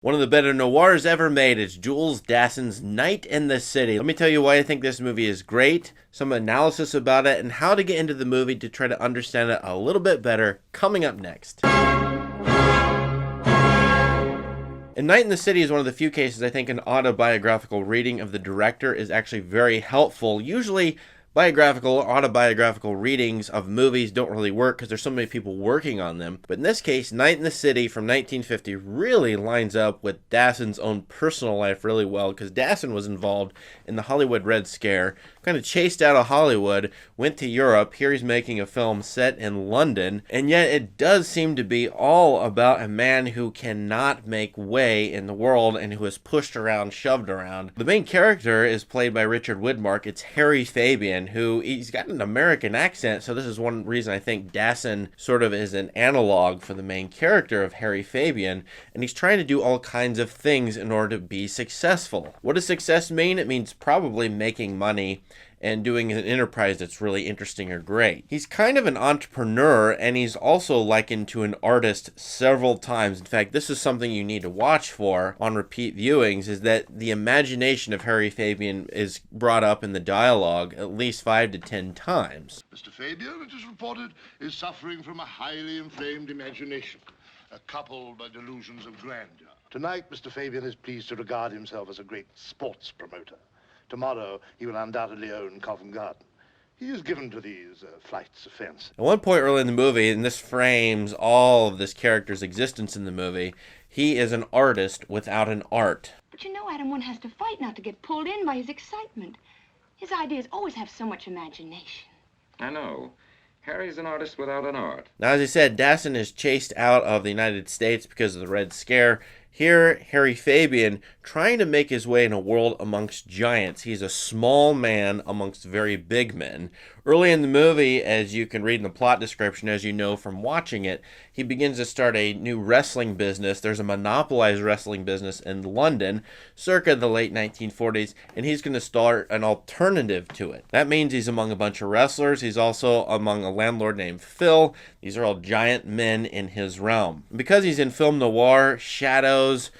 One of the better noirs ever made is Jules Dassin's Night in the City. Let me tell you why I think this movie is great, some analysis about it, and how to get into the movie to try to understand it a little bit better, coming up next. And Night in the City is one of the few cases I think an autobiographical reading of the director is actually very helpful. Usually, biographical or autobiographical readings of movies don't really work because there's so many people working on them. But in this case, Night in the City from 1950 really lines up with Dassin's own personal life really well, because Dassin was involved in the Hollywood Red Scare, kind of chased out of Hollywood, went to Europe. Here he's making a film set in London, and yet it does seem to be all about a man who cannot make way in the world and who is pushed around, shoved around. The main character is played by Richard Widmark. It's Harry Fabian, who he's got an American accent, so this is one reason I think Dassin sort of is an analog for the main character of Harry Fabian, and he's trying to do all kinds of things in order to be successful. What does success mean? It means probably making money and doing an enterprise that's really interesting or great. He's kind of an entrepreneur, and he's also likened to an artist several times. In fact, this is something you need to watch for on repeat viewings, is that the imagination of Harry Fabian is brought up in the dialogue at least 5 to 10 times. Mr. Fabian, it is reported, is suffering from a highly inflamed imagination, coupled by delusions of grandeur. Tonight, Mr. Fabian is pleased to regard himself as a great sports promoter. Tomorrow, he will undoubtedly own Covent Garden. He is given to these flights of fancy. At one point early in the movie, and this frames all of this character's existence in the movie, he is an artist without an art. But you know, Adam, one has to fight not to get pulled in by his excitement. His ideas always have so much imagination. I know. Harry's an artist without an art. Now, as I said, Dassin is chased out of the United States because of the Red Scare. Here, Harry Fabian, trying to make his way in a world amongst giants. He's a small man amongst very big men. Early in the movie, as you can read in the plot description, as you know from watching it, he begins to start a new wrestling business. There's a monopolized wrestling business in London, circa the late 1940s, and he's going to start an alternative to it. That means he's among a bunch of wrestlers. He's also among a landlord named Phil. These are all giant men in his realm. Because he's in film noir, shadows,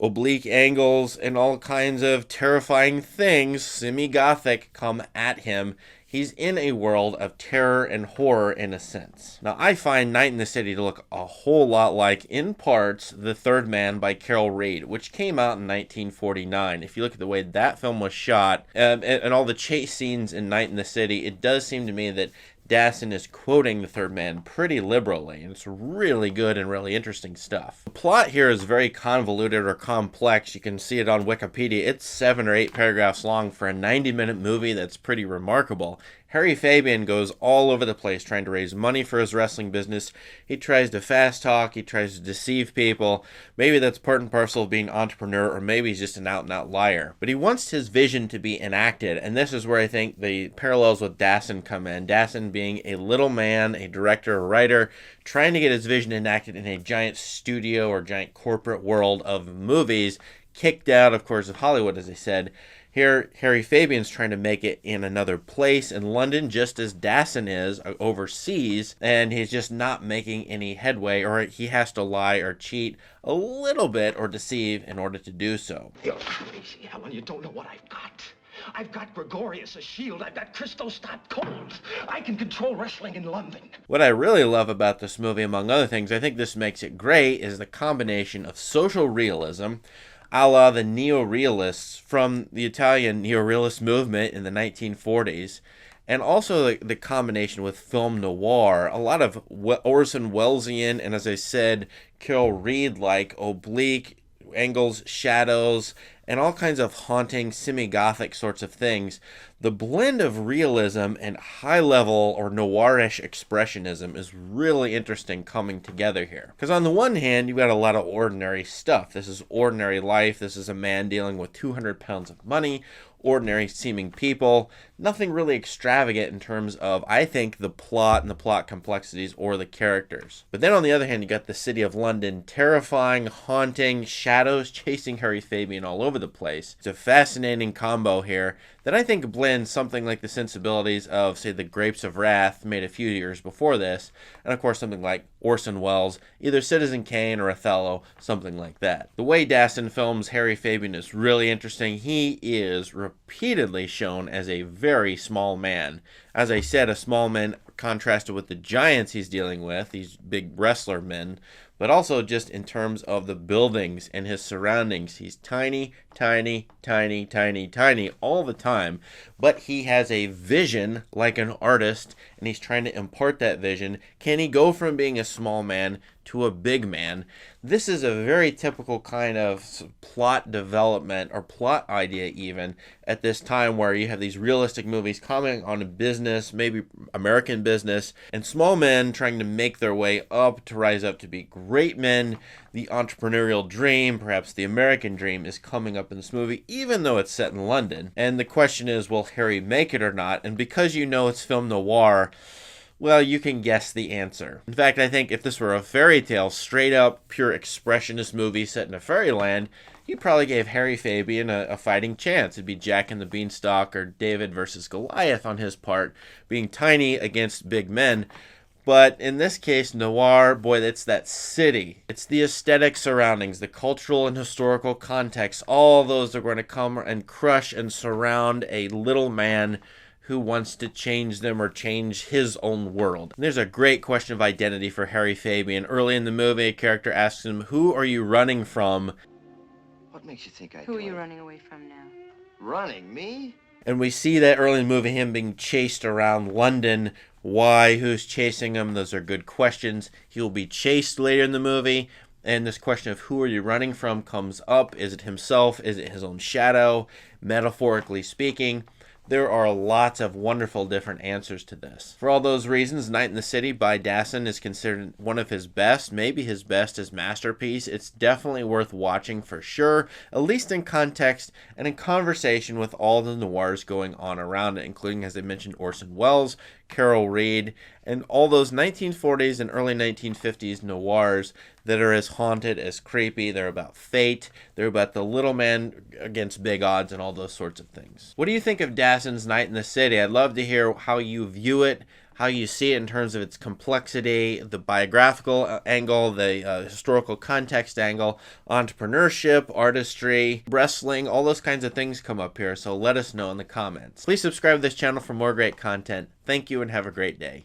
oblique angles, and all kinds of terrifying things, semi-gothic, come at him. He's in a world of terror and horror in a sense. Now, I find Night in the City to look a whole lot like, in parts, The Third Man by Carol Reed, which came out in 1949. If you look at the way that film was shot, and all the chase scenes in Night in the City, it does seem to me that Dassin is quoting The Third Man pretty liberally, and it's really good and really interesting stuff. The plot here is very convoluted or complex. You can see it on Wikipedia. It's 7 or 8 paragraphs long for a 90-minute movie. That's pretty remarkable. Harry Fabian goes all over the place trying to raise money for his wrestling business. He tries to fast talk. He tries to deceive people. Maybe that's part and parcel of being an entrepreneur, or maybe he's just an out-and-out liar. But he wants his vision to be enacted, and this is where I think the parallels with Dassin come in. Dassin being a little man, a director, a writer, trying to get his vision enacted in a giant studio or giant corporate world of movies, kicked out, of course, of Hollywood, as I said. Here, Harry Fabian's trying to make it in another place in London, just as Dassin is overseas, and he's just not making any headway, or he has to lie or cheat a little bit or deceive in order to do so. You're crazy, Helen. You don't know what I've got. I've got Gregorius, a shield. I've got Christos Cold. I can control wrestling in London. What I really love about this movie, among other things, I think this makes it great, is the combination of social realism, a la the neo-realists from the Italian neo-realist movement in the 1940s, and also the combination with film noir, a lot of Orson Wellesian, and as I said, Carol Reed-like oblique angles, shadows, and all kinds of haunting, semi-gothic sorts of things. The blend of realism and high-level or noirish expressionism is really interesting coming together here. Because on the one hand, you've got a lot of ordinary stuff. This is ordinary life. This is a man dealing with 200 pounds of money, ordinary seeming people, nothing really extravagant in terms of, I think, the plot and the plot complexities or the characters. But then on the other hand, you got the city of London, terrifying, haunting, shadows chasing Harry Fabian all over the place. It's a fascinating combo here that I think blends something like the sensibilities of, say, The Grapes of Wrath, made a few years before this, and of course something like Orson Welles, either Citizen Kane or Othello, something like that. The way Dassin films Harry Fabian is really interesting. He is repeatedly shown as a very small man. As I said, a small man contrasted with the giants he's dealing with, these big wrestler men, but also just in terms of the buildings and his surroundings. He's tiny, tiny, tiny, tiny, tiny all the time, but he has a vision like an artist, and he's trying to impart that vision. Can he go from being a small man to a big man? This is a very typical kind of plot development, or plot idea even, at this time where you have these realistic movies commenting on a business, maybe American business, and small men trying to make their way up to rise up to be great men. The entrepreneurial dream, perhaps the American dream, is coming up in this movie, even though it's set in London. And the question is, will Harry make it or not? And because you know it's film noir, well, you can guess the answer. In fact, I think if this were a fairy tale, straight up, pure expressionist movie set in a fairyland, you probably gave Harry Fabian a fighting chance. It'd be Jack and the Beanstalk or David versus Goliath on his part, being tiny against big men. But in this case, noir, boy, it's that city. It's the aesthetic surroundings, the cultural and historical context. All those are going to come and crush and surround a little man who wants to change them or change his own world. And there's a great question of identity for Harry Fabian. Early in the movie, a character asks him, "Who are you running from?" What makes you think I Who are you running away from now? Running? Me? And we see that early in the movie, him being chased around London. Why? Who's chasing him? Those are good questions. He will be chased later in the movie. And this question of who are you running from comes up. Is it himself? Is it his own shadow? Metaphorically speaking, there are lots of wonderful different answers to this. For all those reasons, Night in the City by Dassin is considered one of his best, maybe his best as masterpiece. It's definitely worth watching for sure, at least in context and in conversation with all the noirs going on around it, including, as I mentioned, Orson Welles, Carol Reed, and all those 1940s and early 1950s noirs that are as haunted, as creepy. They're about fate. They're about the little man against big odds and all those sorts of things. What do you think of Dassin's Night in the City? I'd love to hear how you view it, how you see it in terms of its complexity, the biographical angle, the historical context angle, entrepreneurship, artistry, wrestling, all those kinds of things come up here, so let us know in the comments. Please subscribe to this channel for more great content. Thank you and have a great day.